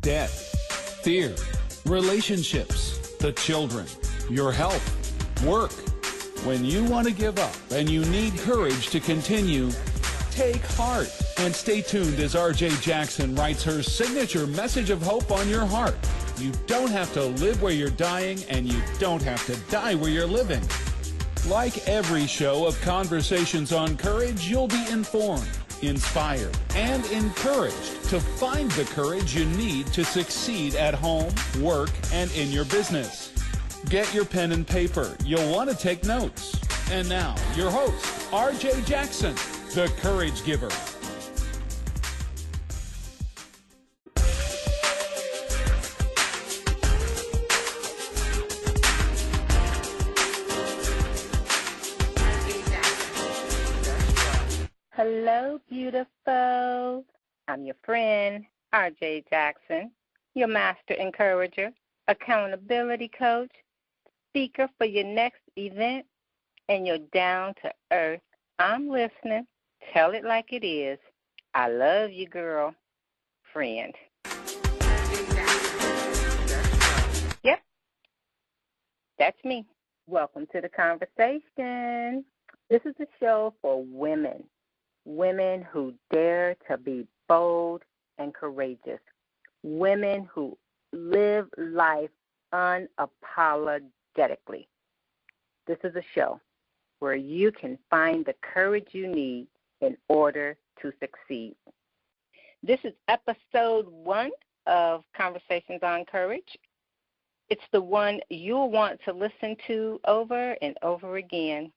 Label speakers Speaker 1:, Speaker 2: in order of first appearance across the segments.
Speaker 1: Debt, fear, relationships, the children, your health, work. When you want to give up and you need courage to continue, take heart and stay tuned as R.J. Jackson writes her signature message of hope on your heart. You don't have to live where you're dying, and you don't have to die where you're living. Like every show of Conversations on Courage, you'll be informed, inspired, and encouraged to find the courage you need to succeed at home, work, and in your business. Get your pen and paper. You'll want to take notes. And now, your host, R.J. Jackson, the Courage Giver.
Speaker 2: Hello, beautiful. I'm your friend, R.J. Jackson, your master encourager, accountability coach, speaker for your next event, and your down-to-earth, I'm listening, tell it like it is, I love you, girl, friend. Yep, that's me. Welcome to the conversation. This is a show for women. Women who dare to be bold and courageous. Women who live life unapologetically. This is a show where you can find the courage you need in order to succeed. This is episode 1 of Conversations on Courage. It's the one you'll want to listen to over and over again.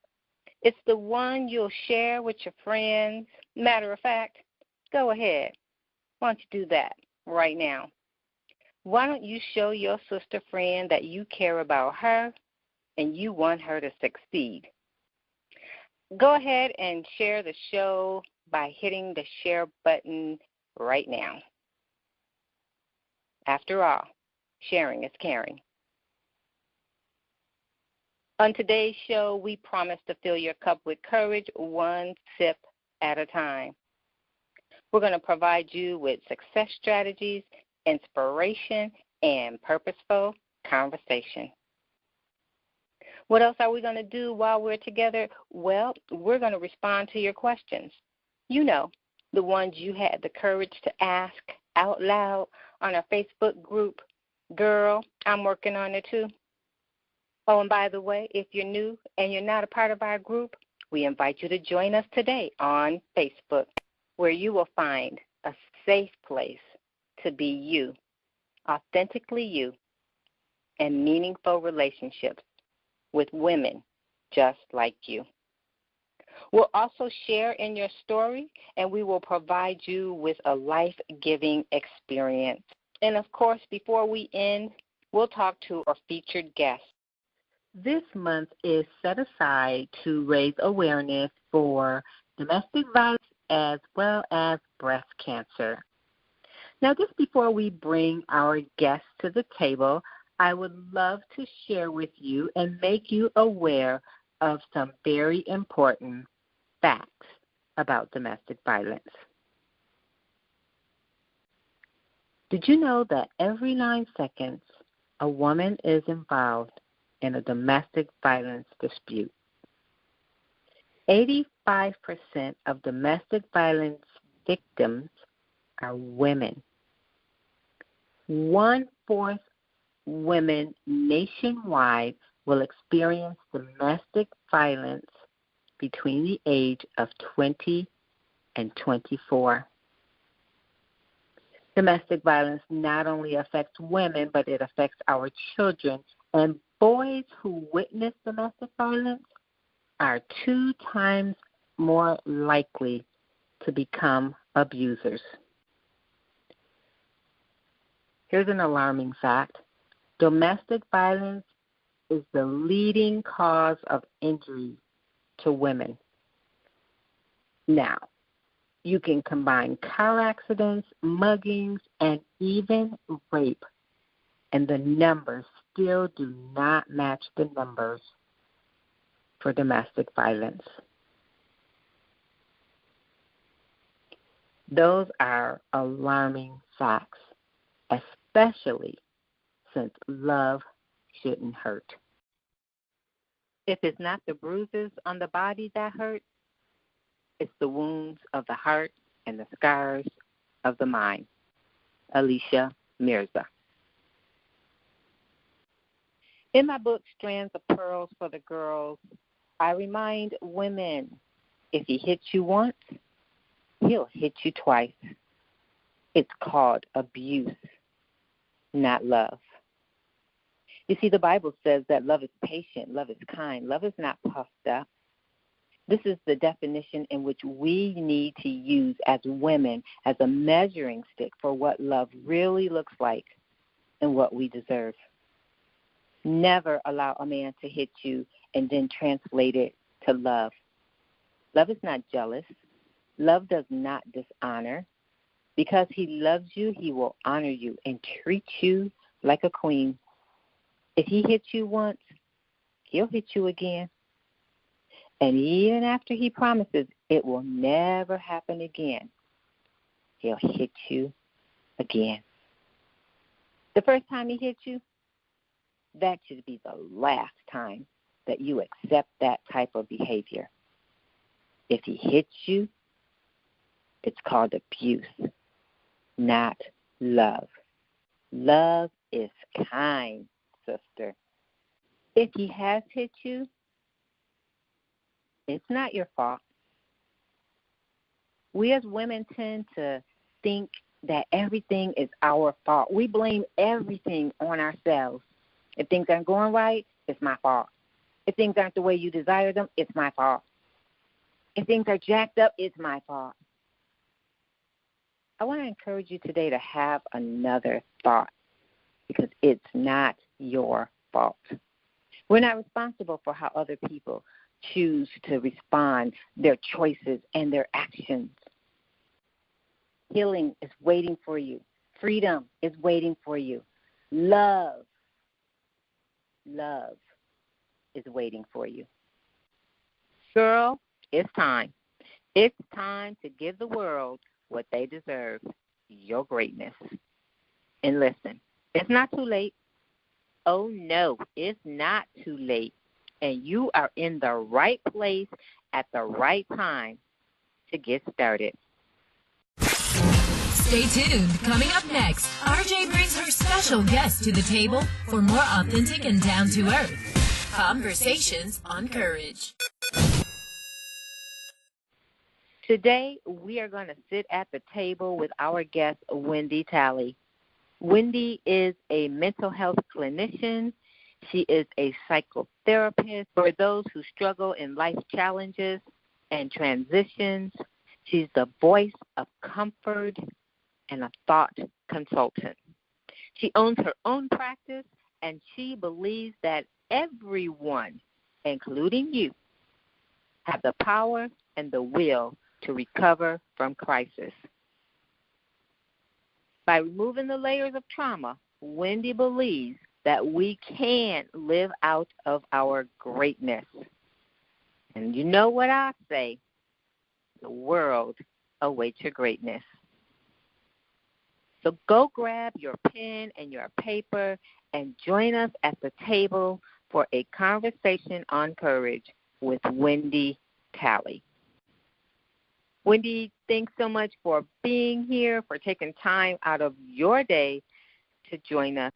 Speaker 2: It's the one you'll share with your friends. Matter of fact, go ahead. Why don't you do that right now? Why don't you show your sister friend that you care about her and you want her to succeed? Go ahead and share the show by hitting the share button right now. After all, sharing is caring. On today's show, we promise to fill your cup with courage one sip at a time. We're going to provide you with success strategies, inspiration, and purposeful conversation. What else are we going to do while we're together? Well, we're going to respond to your questions. You know, the ones you had the courage to ask out loud on our Facebook group. Girl, I'm working on it too. Oh, and by the way, if you're new and you're not a part of our group, we invite you to join us today on Facebook, where you will find a safe place to be you, authentically you, and meaningful relationships with women just like you. We'll also share in your story, and we will provide you with a life-giving experience. And, of course, before we end, we'll talk to our featured guest. This month is set aside to raise awareness for domestic violence as well as breast cancer. Now, just before we bring our guests to the table, I would love to share with you and make you aware of some very important facts about domestic violence. Did you know that every 9 seconds a woman is involved in a domestic violence dispute? 85% of domestic violence victims are women. 1/4 women nationwide will experience domestic violence between the age of 20 and 24. Domestic violence not only affects women, but it affects our children. And boys who witness domestic violence are 2 times more likely to become abusers. Here's an alarming fact. Domestic violence is the leading cause of injury to women. Now, you can combine car accidents, muggings, and even rape, and the numbers still do not match the numbers for domestic violence. Those are alarming facts, especially since love shouldn't hurt. If it's not the bruises on the body that hurt, it's the wounds of the heart and the scars of the mind. Alicia Mirza. In my book, Strands of Pearls for the Girls, I remind women, if he hits you once, he'll hit you twice. It's called abuse, not love. You see, the Bible says that love is patient, love is kind, love is not puffed up. This is the definition in which we need to use as women as a measuring stick for what love really looks like and what we deserve. Never allow a man to hit you and then translate it to love. Love is not jealous. Love does not dishonor. Because he loves you, he will honor you and treat you like a queen. If he hits you once, he'll hit you again. And even after he promises it will never happen again, he'll hit you again. The first time he hits you, that should be the last time that you accept that type of behavior. If he hits you, it's called abuse, not love. Love is kind, sister. If he has hit you, it's not your fault. We as women tend to think that everything is our fault. We blame everything on ourselves. If things aren't going right, it's my fault. If things aren't the way you desire them, it's my fault. If things are jacked up, it's my fault. I want to encourage you today to have another thought because it's not your fault. We're not responsible for how other people choose to respond, their choices and their actions. Healing is waiting for you. Freedom is waiting for you. Love is waiting for you. Girl, it's time. It's time to give the world what they deserve, your greatness. And listen, it's not too late. Oh, no, it's not too late. And you are in the right place at the right time to get started.
Speaker 3: Stay tuned. Coming up next, RJ brings her special guest to the table for more authentic and down-to-earth conversations on courage.
Speaker 2: Today, we are going to sit at the table with our guest, Wendy Talley. Wendy is a mental health clinician. She is a psychotherapist for those who struggle in life challenges and transitions. She's the voice of comfort and a thought consultant. She owns her own practice, and she believes that everyone, including you, have the power and the will to recover from crisis. By removing the layers of trauma, Wendy believes that we can live out of our greatness. And you know what I say? The world awaits your greatness. So go grab your pen and your paper and join us at the table for a conversation on courage with Wendy Talley. Wendy, thanks so much for being here, for taking time out of your day to join us.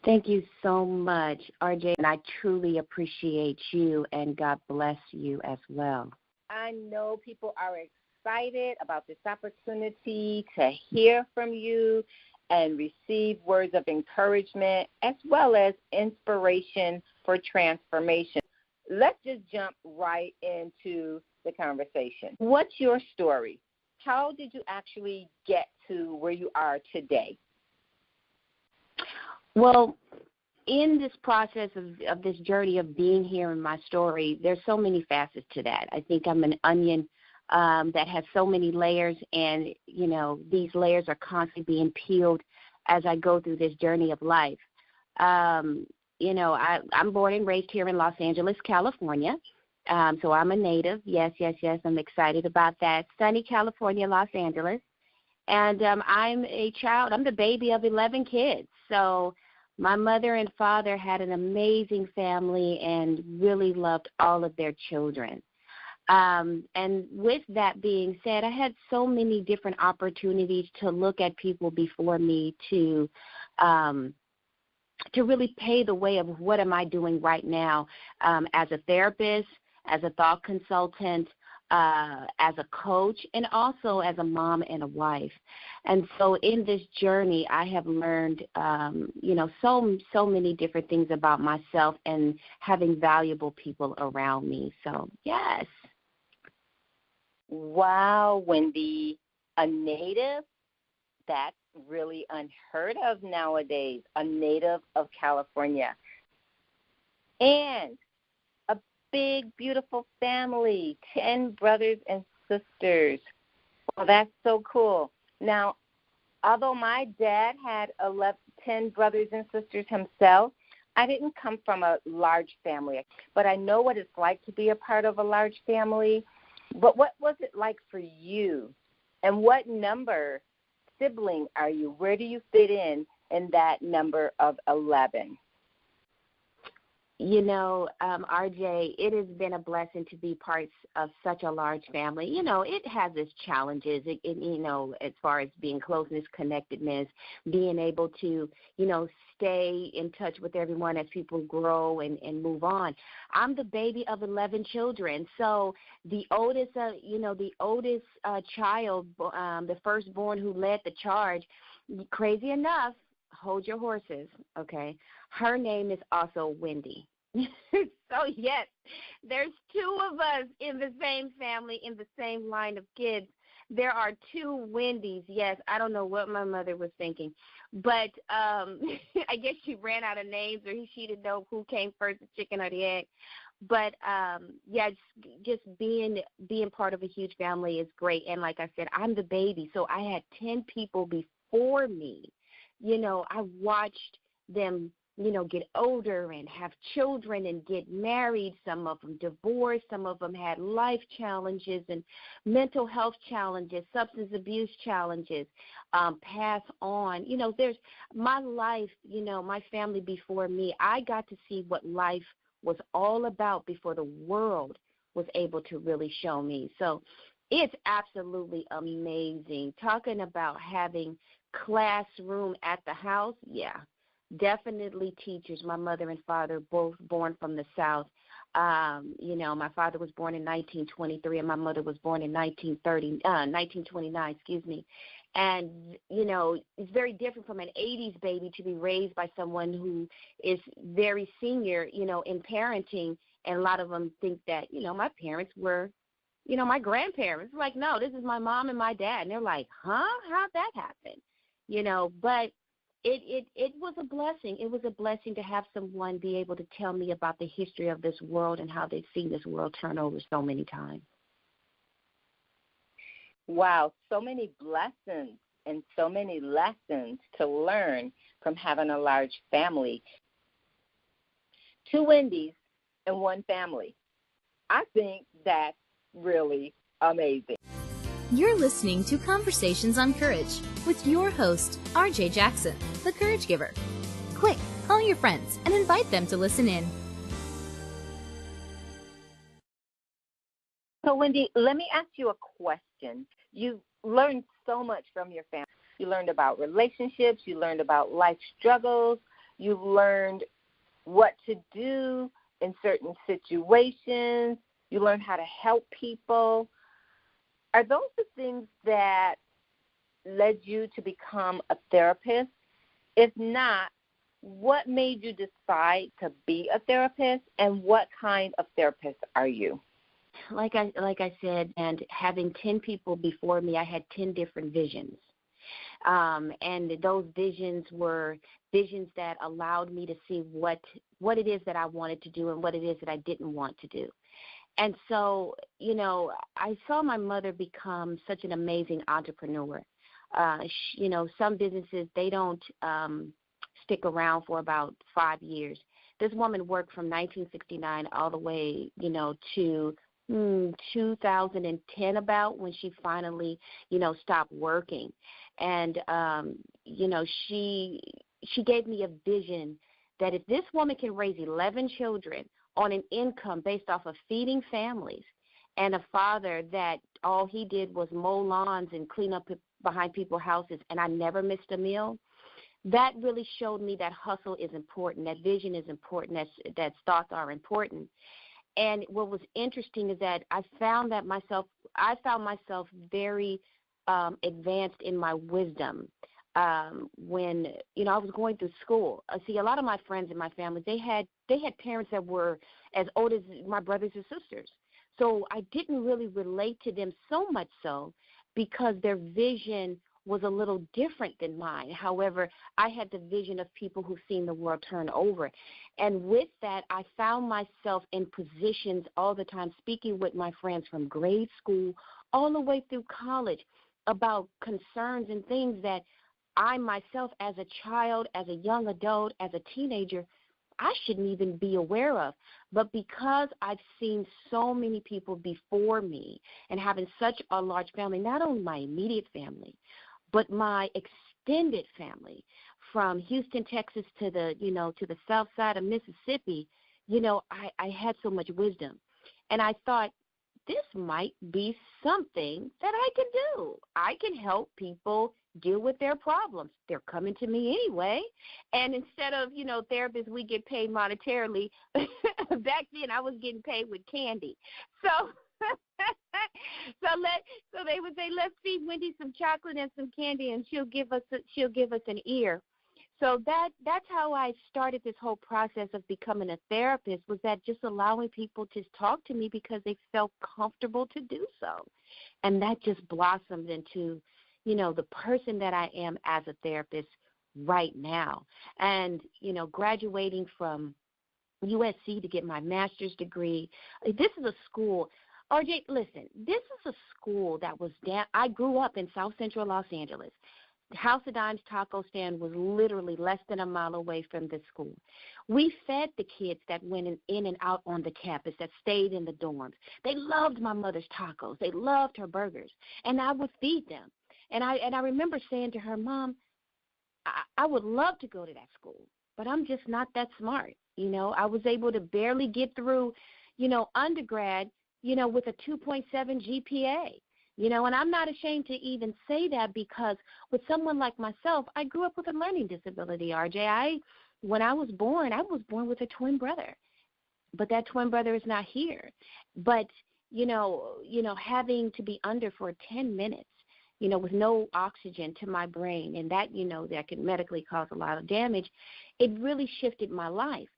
Speaker 4: Thank you so much, RJ, and I truly appreciate you, and God bless you as well.
Speaker 2: I know people are excited about this opportunity to hear from you and receive words of encouragement as well as inspiration for transformation. Let's just jump right into the conversation. What's your story? How did you actually get to where you are today?
Speaker 4: Well, in this process of this journey of being here in my story, there's so many facets to that. I think I'm an onion that has so many layers, and, you know, these layers are constantly being peeled as I go through this journey of life. You know, I'm born and raised here in Los Angeles, California, So I'm a native. Yes, yes, yes. I'm excited about that. Sunny California, Los Angeles. And I'm a child. I'm the baby of 11 kids. So my mother and father had an amazing family and really loved all of their children. And with that being said, I had so many different opportunities to look at people before me to really pave the way of what am I doing right now as a therapist, as a thought consultant, as a coach, and also as a mom and a wife. And so in this journey, I have learned, so many different things about myself and having valuable people around me. So, yes.
Speaker 2: Wow, Wendy, a native? That's really unheard of nowadays, a native of California. And a big, beautiful family, 10 brothers and sisters. Well, that's so cool. Now, although my dad had 10 brothers and sisters himself, I didn't come from a large family, but I know what it's like to be a part of a large family. But what was it like for you? And what number sibling are you? Where do you fit in that number of 11?
Speaker 4: RJ, it has been a blessing to be part of such a large family. It has its challenges, as far as being closeness, connectedness, being able to, stay in touch with everyone as people grow and move on. I'm the baby of 11 children. So the oldest child, the firstborn who led the charge, crazy enough, hold your horses, okay? Her name is also Wendy. So, yes, there's two of us in the same family, in the same line of kids. There are two Wendys. Yes, I don't know what my mother was thinking. But I guess she ran out of names, or she didn't know who came first, the chicken or the egg. But, just being part of a huge family is great. And like I said, I'm the baby, so I had 10 people before me. I watched them, get older and have children and get married. Some of them divorced. Some of them had life challenges and mental health challenges, substance abuse challenges, pass on. There's my life, my family before me. I got to see what life was all about before the world was able to really show me. So it's absolutely amazing. Talking about having classroom at the house, yeah, definitely teachers. My mother and father both born from the South. My father was born in 1923 and my mother was born in 1929, excuse me. And, it's very different from an 80s baby to be raised by someone who is very senior, in parenting. And a lot of them think that, my parents were, my grandparents. Like, no, this is my mom and my dad. And they're like, huh? How'd that happen? But it was a blessing. It was a blessing to have someone be able to tell me about the history of this world and how they've seen this world turn over so many times.
Speaker 2: Wow, so many blessings and so many lessons to learn from having a large family. 2 Wendy's and 1 family. I think that's really amazing.
Speaker 3: You're listening to Conversations on Courage with your host, RJ Jackson, the Courage Giver. Quick, call your friends and invite them to listen in.
Speaker 2: So, Wendy, let me ask you a question. You learned so much from your family. You learned about relationships. You learned about life struggles. You learned what to do in certain situations. You learned how to help people. Are those the things that led you to become a therapist? If not, what made you decide to be a therapist, and what kind of therapist are you?
Speaker 4: Like I said, and having 10 people before me, I had 10 different visions. And those visions were visions that allowed me to see what it is that I wanted to do and what it is that I didn't want to do. And so, I saw my mother become such an amazing entrepreneur. Some businesses, they don't stick around for about 5 years. This woman worked from 1969 all the way, to 2010 about, when she finally, stopped working. And, she gave me a vision that if this woman can raise 11 children on an income based off of feeding families, and a father that all he did was mow lawns and clean up behind people's houses, and I never missed a meal, that really showed me that hustle is important, that vision is important, that thoughts are important. And what was interesting is that I found myself very advanced in my wisdom when, I was going through school. See, a lot of my friends and my family, they had parents that were as old as my brothers and sisters. So I didn't really relate to them so much so because their vision was a little different than mine. However, I had the vision of people who've seen the world turn over. And with that, I found myself in positions all the time speaking with my friends from grade school all the way through college about concerns and things that I myself as a child, as a young adult, as a teenager, I shouldn't even be aware of. But because I've seen so many people before me and having such a large family, not only my immediate family, but my extended family from Houston, Texas to the south side of Mississippi, I had so much wisdom. And I thought, this might be something that I can do. I can help people deal with their problems. They're coming to me anyway. And instead of, therapists, we get paid monetarily. Back then I was getting paid with candy. So so they would say, let's feed Wendy some chocolate and some candy, and she'll give us an ear. So that's how I started this whole process of becoming a therapist, was that just allowing people to talk to me because they felt comfortable to do so. And that just blossomed into, the person that I am as a therapist right now. And, graduating from USC to get my master's degree, this is a school. RJ, listen, this is a school that was down. I grew up in South Central Los Angeles. House of Dimes taco stand was literally less than a mile away from this school. We fed the kids that went in and out on the campus, that stayed in the dorms. They loved my mother's tacos. They loved her burgers, and I would feed them. And I remember saying to her, Mom, I would love to go to that school, but I'm just not that smart. I was able to barely get through, undergrad, with a 2.7 GPA. And I'm not ashamed to even say that, because with someone like myself, I grew up with a learning disability, RJ. When I was born with a twin brother, but that twin brother is not here. But, having to be under for 10 minutes, with no oxygen to my brain, and that, that can medically cause a lot of damage, it really shifted my life.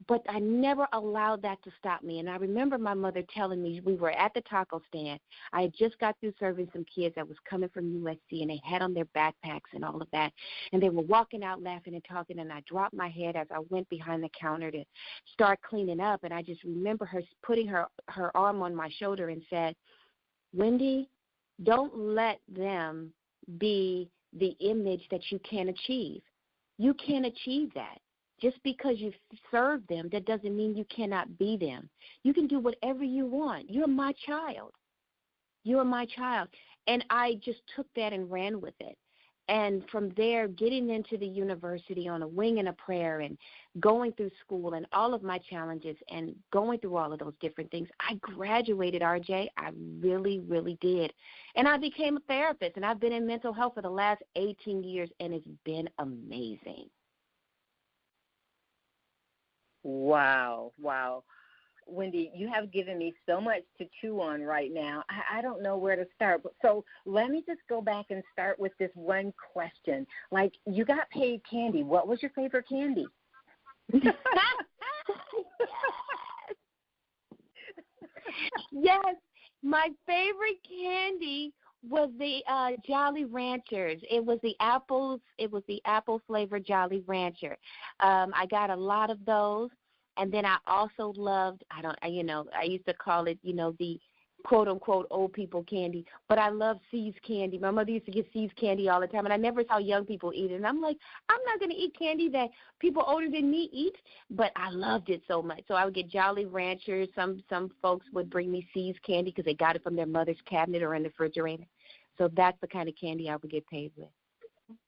Speaker 4: But I never allowed that to stop me. And I remember my mother telling me, we were at the taco stand. I had just got through serving some kids that was coming from USC, and they had on their backpacks and all of that. And they were walking out laughing and talking, and I dropped my head as I went behind the counter to start cleaning up. And I just remember her putting her arm on my shoulder and said, Wendy, don't let them be the image that you can't achieve. You can't achieve that. Just because you serve them, that doesn't mean you cannot be them. You can do whatever you want. You're my child. You're my child. And I just took that and ran with it. And from there, getting into the university on a wing and a prayer, and going through school and all of my challenges and going through all of those different things, I graduated, RJ. I really, really did. And I became a therapist, and I've been in mental health for the last 18 years, and it's been amazing.
Speaker 2: Wow. Wendy, you have given me so much to chew on right now. I don't know where to start. So let me just go back and start with this one question. Like, you got paid candy. What was your favorite candy?
Speaker 4: Yes, my favorite candy was the Jolly Ranchers. It was the apples. It was the apple flavored Jolly Rancher. I got a lot of those, and then I also loved. I used to call it, the quote-unquote old people candy, but I love See's candy. My mother used to get See's candy all the time, and I never saw young people eat it. And I'm like, I'm not going to eat candy that people older than me eat, but I loved it so much. So I would get Jolly Ranchers. Some folks would bring me See's candy because they got it from their mother's cabinet or in the refrigerator. So that's the kind of candy I would get paid with.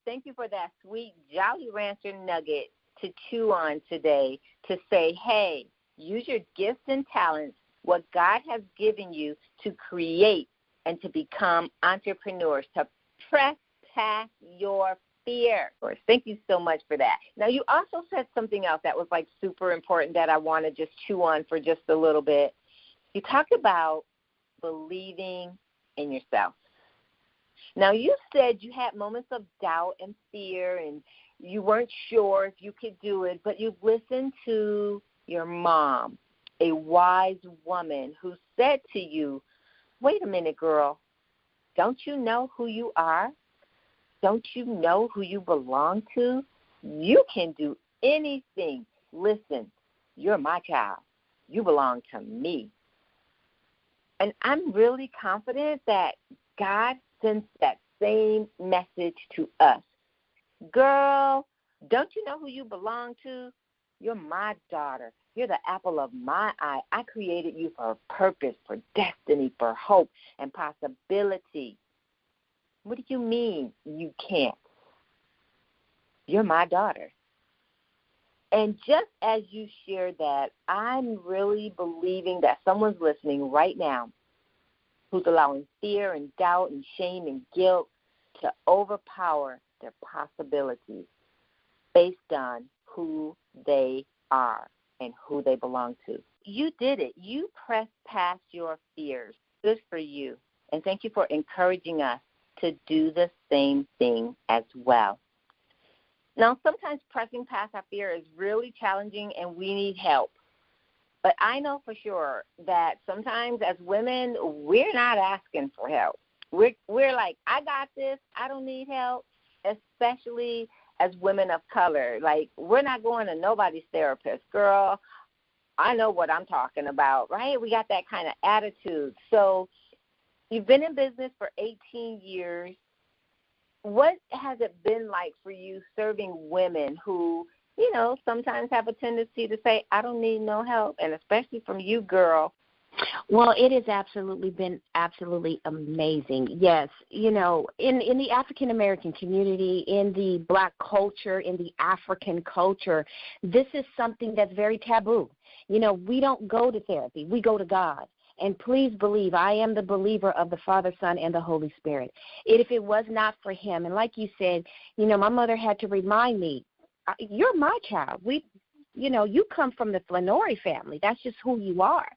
Speaker 2: Thank you for that sweet Jolly Rancher nugget to chew on today, to say, hey, use your gifts and talents, what God has given you, to create and to become entrepreneurs, to press past your fear. Thank you so much for that. Now, you also said something else that was like super important that I want to just chew on for just a little bit. You talked about believing in yourself. Now, you said you had moments of doubt and fear and you weren't sure if you could do it, but you've listened to your mom, a wise woman, who said to you, wait a minute, girl, don't you know who you are? Don't you know who you belong to? You can do anything. Listen, you're my child. You belong to me. And I'm really confident that God sends that same message to us. Girl, don't you know who you belong to? You're my daughter. You're the apple of my eye. I created you for a purpose, for destiny, for hope and possibility. What do you mean you can't? You're my daughter. And just as you shared that, I'm really believing that someone's listening right now who's allowing fear and doubt and shame and guilt to overpower their possibilities based on who they are and who they belong to. You did it. You pressed past your fears. Good for you. And thank you for encouraging us to do the same thing as well. Now, sometimes pressing past our fear is really challenging and we need help. But I know for sure that sometimes as women, we're not asking for help. We're like, I got this. I don't need help, especially as women of color. Like, we're not going to nobody's therapist. Girl, I know what I'm talking about, right? We got that kind of attitude. So you've been in business for 18 years. What has it been like for you serving women who, you know, sometimes have a tendency to say, I don't need no help, and especially from you, girl?
Speaker 4: Well, it has absolutely been absolutely amazing. Yes, you know, in the African-American community, in the Black culture, in the African culture, this is something that's very taboo. You know, we don't go to therapy. We go to God. And please believe, I am the believer of the Father, Son, and the Holy Spirit. If it was not for him, and like you said, you know, my mother had to remind me, you're my child. You know, you come from the Flannery family. That's just who you are.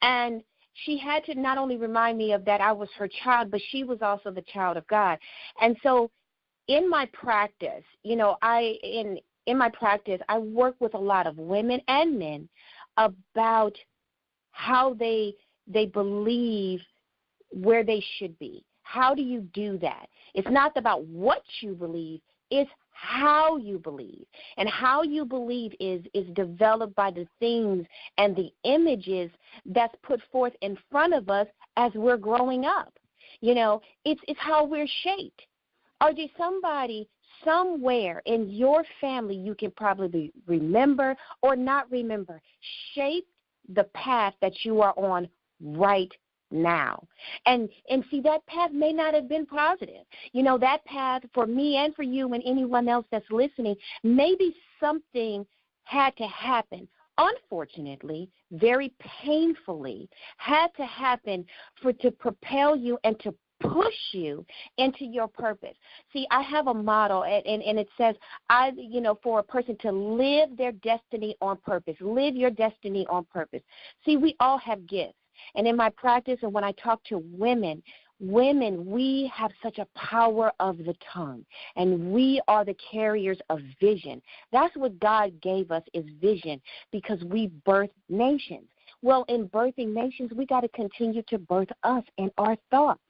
Speaker 4: And she had to not only remind me of that I was her child, but she was also the child of God. And so in my practice, you know, in my practice, I work with a lot of women and men about how they believe where they should be. How do you do that? It's not about what you believe, it's how you believe. And how you believe is developed by the things and the images that's put forth in front of us as we're growing up. You know, it's how we're shaped. Are there somebody somewhere in your family you can probably remember or not remember shaped the path that you are on right now? And see, that path may not have been positive. You know, that path for me and for you and anyone else that's listening, maybe something had to happen. Unfortunately, very painfully, had to happen to propel you and to push you into your purpose. See, I have a motto, and it says, for a person to live their destiny on purpose. Live your destiny on purpose. See, we all have gifts. And in my practice and when I talk to women, we have such a power of the tongue, and we are the carriers of vision. That's what God gave us, is vision, because we birth nations. Well, in birthing nations, we got to continue to birth us and our thoughts.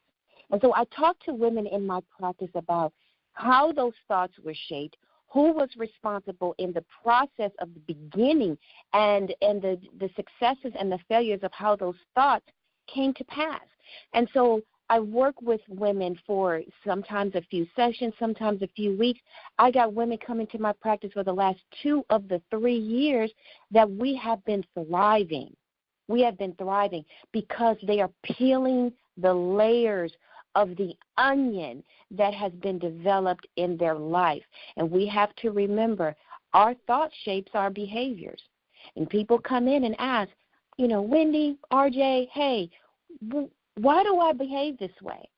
Speaker 4: And so I talk to women in my practice about how those thoughts were shaped, who was responsible in the process of the beginning, and the successes and the failures of how those thoughts came to pass. And so I work with women for sometimes a few sessions, sometimes a few weeks. I got women coming to my practice for the last 2 of the 3 years that we have been thriving. We have been thriving because they are peeling the layers of the onion that has been developed in their life. And we have to remember, our thought shapes our behaviors. And people come in and ask, Wendy, RJ, hey, why do I behave this way?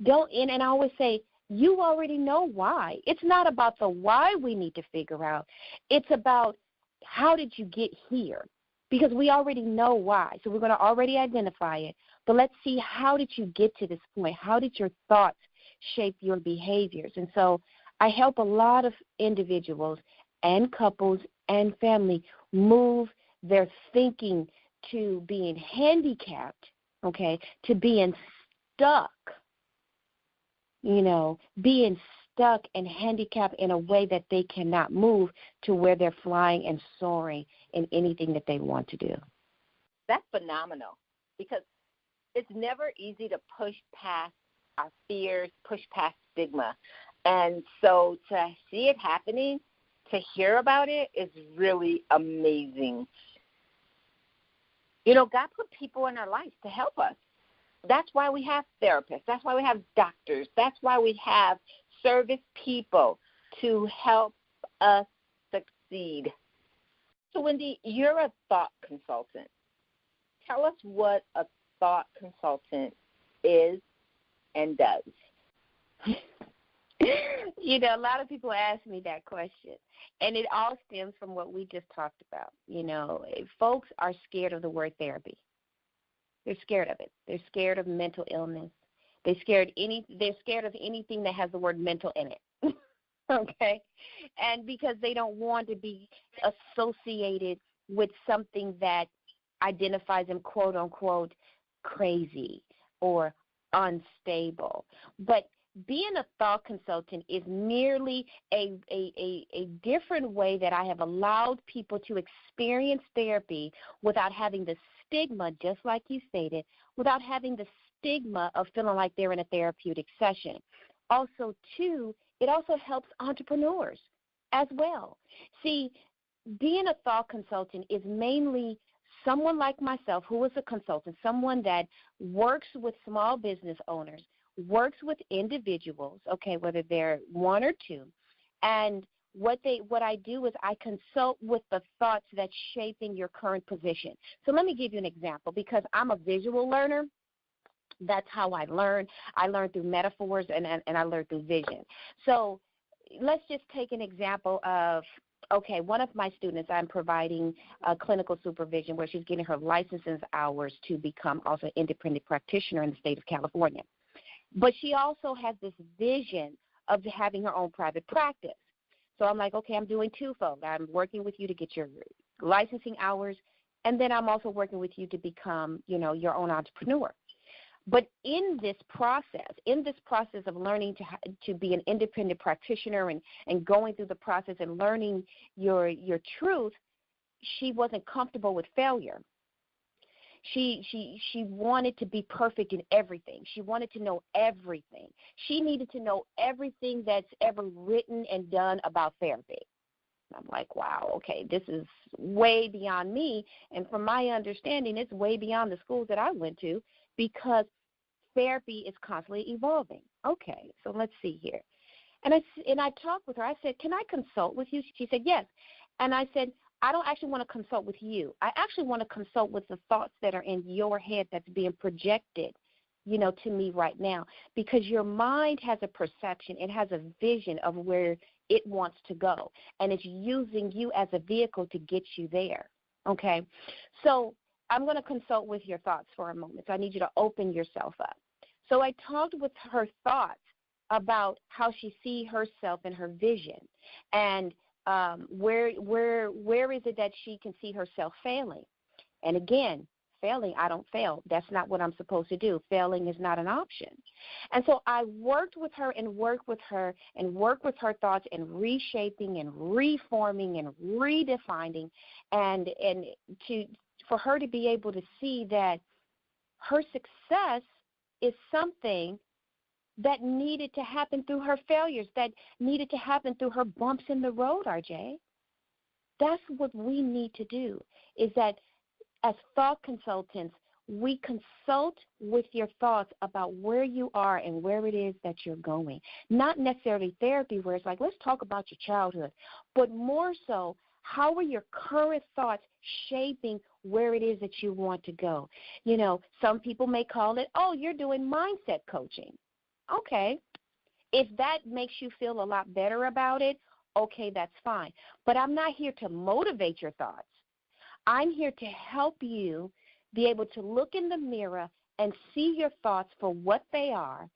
Speaker 4: And I always say, you already know why. It's not about the why we need to figure out. It's about how did you get here? Because we already know why. So we're going to already identify it. But let's see, how did you get to this point? How did your thoughts shape your behaviors? And so I help a lot of individuals and couples and family move their thinking to being handicapped, to being stuck, being stuck and handicapped in a way that they cannot move to where they're flying and soaring in anything that they want to do.
Speaker 2: That's phenomenal, because it's never easy to push past our fears, push past stigma. And so to see it happening, to hear about it is really amazing. God put people in our lives to help us. That's why we have therapists. That's why we have doctors. That's why we have service people to help us succeed. So, Wendy, you're a thought consultant. Tell us what a thought consultant is and does.
Speaker 4: A lot of people ask me that question, and it all stems from what we just talked about. Folks are scared of the word therapy. They're scared of it. They're scared of mental illness. They're scared of anything that has the word mental in it. Okay? And because they don't want to be associated with something that identifies them, quote unquote, crazy or unstable. But being a thought consultant is merely a different way that I have allowed people to experience therapy without having the stigma, just like you stated, without having the stigma of feeling like they're in a therapeutic session. Also, too, it also helps entrepreneurs as well. See, being a thought consultant is mainly someone like myself who is a consultant, someone that works with small business owners, works with individuals, whether they're one or two, and what I do is I consult with the thoughts that's shaping your current position. So let me give you an example, because I'm a visual learner. That's how I learn. I learn through metaphors and I learn through vision. So let's just take an example of, one of my students, I'm providing clinical supervision where she's getting her licenses hours to become also an independent practitioner in the state of California. But she also has this vision of having her own private practice. So I'm like, I'm doing twofold. I'm working with you to get your licensing hours, and then I'm also working with you to become, your own entrepreneur. But in this process of learning to be an independent practitioner and going through the process and learning your truth, she wasn't comfortable with failure. She wanted to be perfect in everything. She wanted to know everything. She needed to know everything that's ever written and done about therapy. I'm like, wow, this is way beyond me. And from my understanding, it's way beyond the schools that I went to, because therapy is constantly evolving. So let's see here. And I talked with her. I said, can I consult with you? She said, yes. And I said, I don't actually want to consult with you. I actually want to consult with the thoughts that are in your head that's being projected, to me right now, because your mind has a perception. It has a vision of where it wants to go, and it's using you as a vehicle to get you there. So I'm going to consult with your thoughts for a moment. So I need you to open yourself up. So I talked with her thoughts about how she sees herself and her vision, and where is it that she can see herself failing. And again, failing, I don't fail. That's not what I'm supposed to do. Failing is not an option. And so I worked with her thoughts and reshaping and reforming and redefining, and for her to be able to see that her success is something that needed to happen through her failures, that needed to happen through her bumps in the road, RJ. That's what we need to do, is that as thought consultants, we consult with your thoughts about where you are and where it is that you're going. Not necessarily therapy where it's like, let's talk about your childhood, but more so, how are your current thoughts shaping where it is that you want to go? You know, some people may call it, oh, you're doing mindset coaching. Okay. If that makes you feel a lot better about it, okay, that's fine. But I'm not here to motivate your thoughts. I'm here to help you be able to look in the mirror and see your thoughts for what they are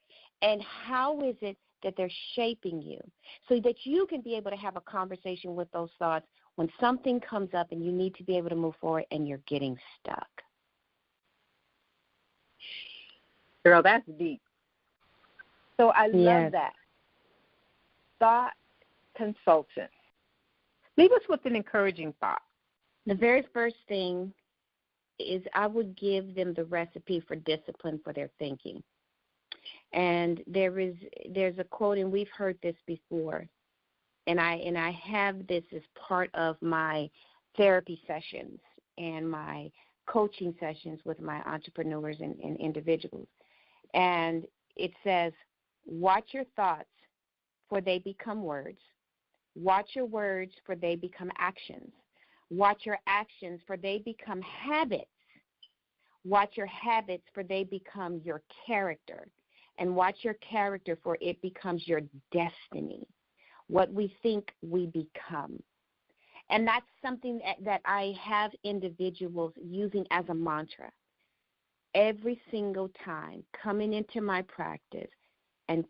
Speaker 4: and how is it that they're shaping you, so that you can be able to have a conversation with those thoughts when something comes up and you need to be able to move forward and you're getting stuck.
Speaker 2: Girl, that's deep. So I love that. Thought consultant. Leave us with an encouraging thought.
Speaker 4: The very first thing is I would give them the recipe for discipline for their thinking. And there's a quote, and we've heard this before, and I have this as part of my therapy sessions and my coaching sessions with my entrepreneurs and individuals. And it says, watch your thoughts, for they become words. Watch your words, for they become actions. Watch your actions, for they become habits. Watch your habits, for they become your character. And watch your character, for it becomes your destiny. What we think, we become. And that's something that I have individuals using as a mantra every single time, coming into my practice and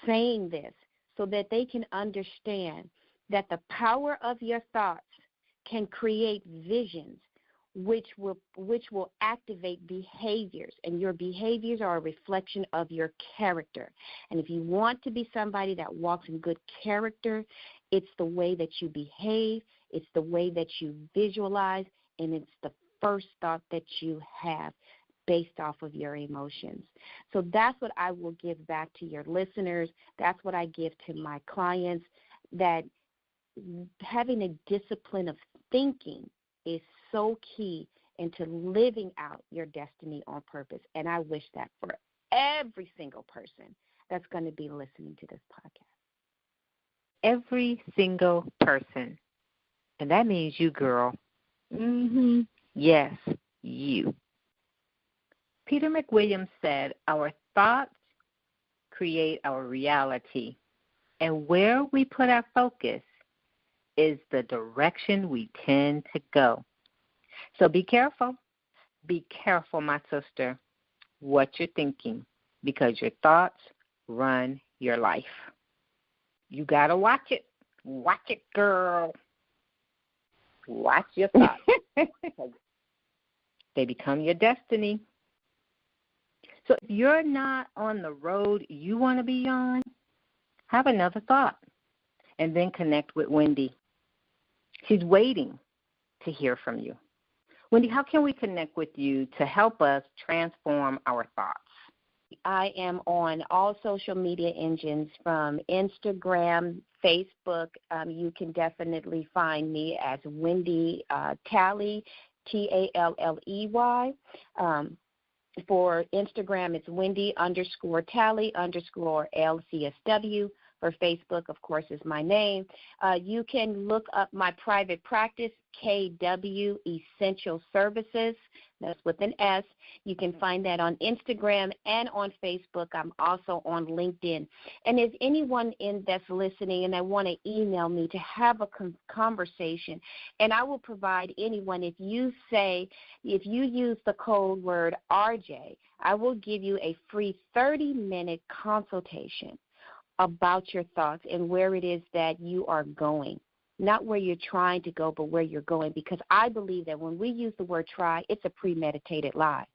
Speaker 4: saying this so that they can understand that the power of your thoughts can create visions which will activate behaviors, and your behaviors are a reflection of your character. And if you want to be somebody that walks in good character, it's the way that you behave, it's the way that you visualize, and it's the first thought that you have based off of your emotions. So that's what I will give back to your listeners. That's what I give to my clients, that having a discipline of thinking is so key into living out your destiny on purpose. And I wish that for every single person that's going to be listening to this podcast.
Speaker 2: Every single person. And that means you, girl.
Speaker 4: Mm-hmm.
Speaker 2: Yes, you. Peter McWilliams said, our thoughts create our reality. And where we put our focus is the direction we tend to go. So be careful. Be careful, my sister, what you're thinking, because your thoughts run your life. You got to watch it. Watch it, girl. Watch your thoughts. They become your destiny. So if you're not on the road you want to be on, have another thought and then connect with Wendy. She's waiting to hear from you. Wendy, how can we connect with you to help us transform our thoughts?
Speaker 4: I am on all social media engines, from Instagram, Facebook. You can definitely find me as Wendy Talley, Talley. For Instagram, it's Wendy_Talley_LCSW. For Facebook, of course, is my name. You can look up my private practice, KW Essential Services. That's with an S. You can find that on Instagram and on Facebook. I'm also on LinkedIn. And if anyone that's listening and they want to email me to have a conversation, and I will provide anyone, if you use the code word RJ, I will give you a free 30-minute consultation about your thoughts and where it is that you are going. Not where you're trying to go, but where you're going. Because I believe that when we use the word try, it's a premeditated lie.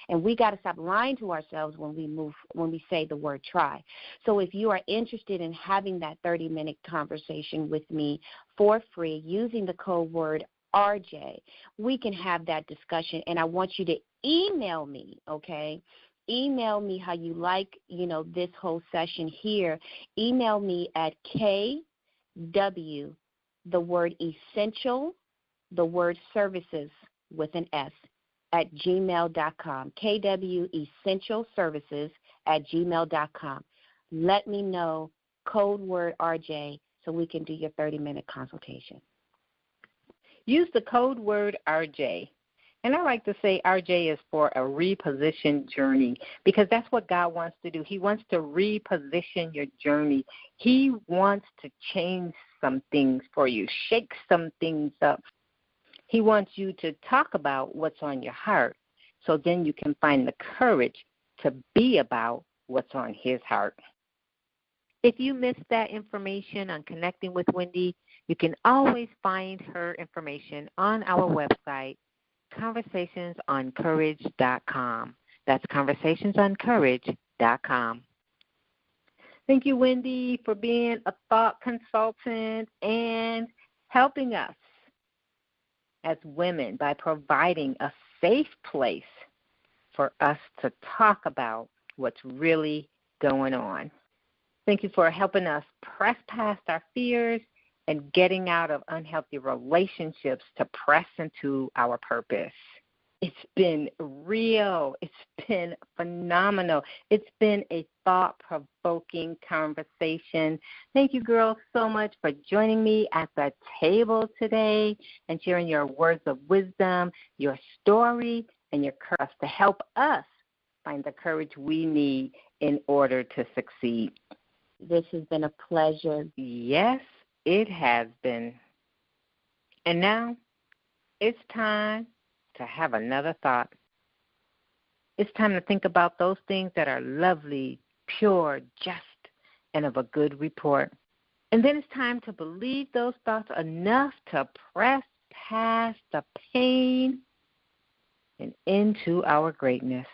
Speaker 4: And we got to stop lying to ourselves when we say the word try. So if you are interested in having that 30-minute conversation with me for free using the code word RJ, we can have that discussion, and I want you to email me, okay? Email me how you like, this whole session here. Email me at KW, the word essential, the word services with an S, at gmail.com. KW Essential Services at gmail.com. Let me know, code word RJ, so we can do your 30-minute consultation.
Speaker 2: Use the code word RJ. And I like to say RJ is for a reposition journey, because that's what God wants to do. He wants to reposition your journey. He wants to change some things for you, shake some things up. He wants you to talk about what's on your heart, so then you can find the courage to be about what's on his heart. If you missed that information on connecting with Wendy, you can always find her information on our website, conversationsoncourage.com. That's conversationsoncourage.com. Thank you, Wendy, for being a thought consultant and helping us as women by providing a safe place for us to talk about what's really going on. Thank you for helping us press past our fears and getting out of unhealthy relationships to press into our purpose. It's been real. It's been phenomenal. It's been a thought-provoking conversation. Thank you, girls, so much for joining me at the table today and sharing your words of wisdom, your story, and your courage to help us find the courage we need in order to succeed.
Speaker 4: This has been a pleasure.
Speaker 2: Yes, it has been. And now it's time to have another thought. It's time to think about those things that are lovely, pure, just, and of a good report. And then it's time to believe those thoughts enough to press past the pain and into our greatness.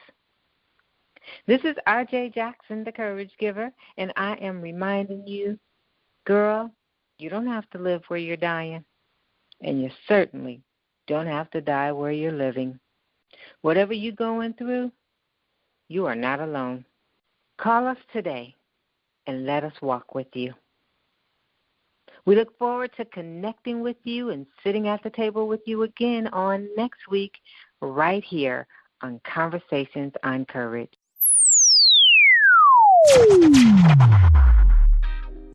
Speaker 2: This is R.J. Jackson, the Courage Giver, and I am reminding you, girl, you don't have to live where you're dying, and you certainly don't have to die where you're living. Whatever you're going through, you are not alone. Call us today and let us walk with you. We look forward to connecting with you and sitting at the table with you again on next week right here on Conversations on Courage.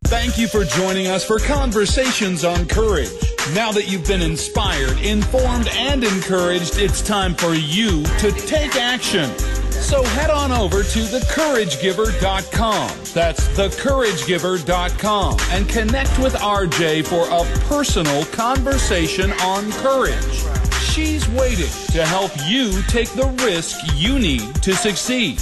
Speaker 1: Thank you for joining us for Conversations on Courage. Now that you've been inspired, informed, and encouraged, it's time for you to take action. So head on over to thecouragegiver.com. That's thecouragegiver.com and connect with RJ for a personal conversation on courage. She's waiting to help you take the risk you need to succeed.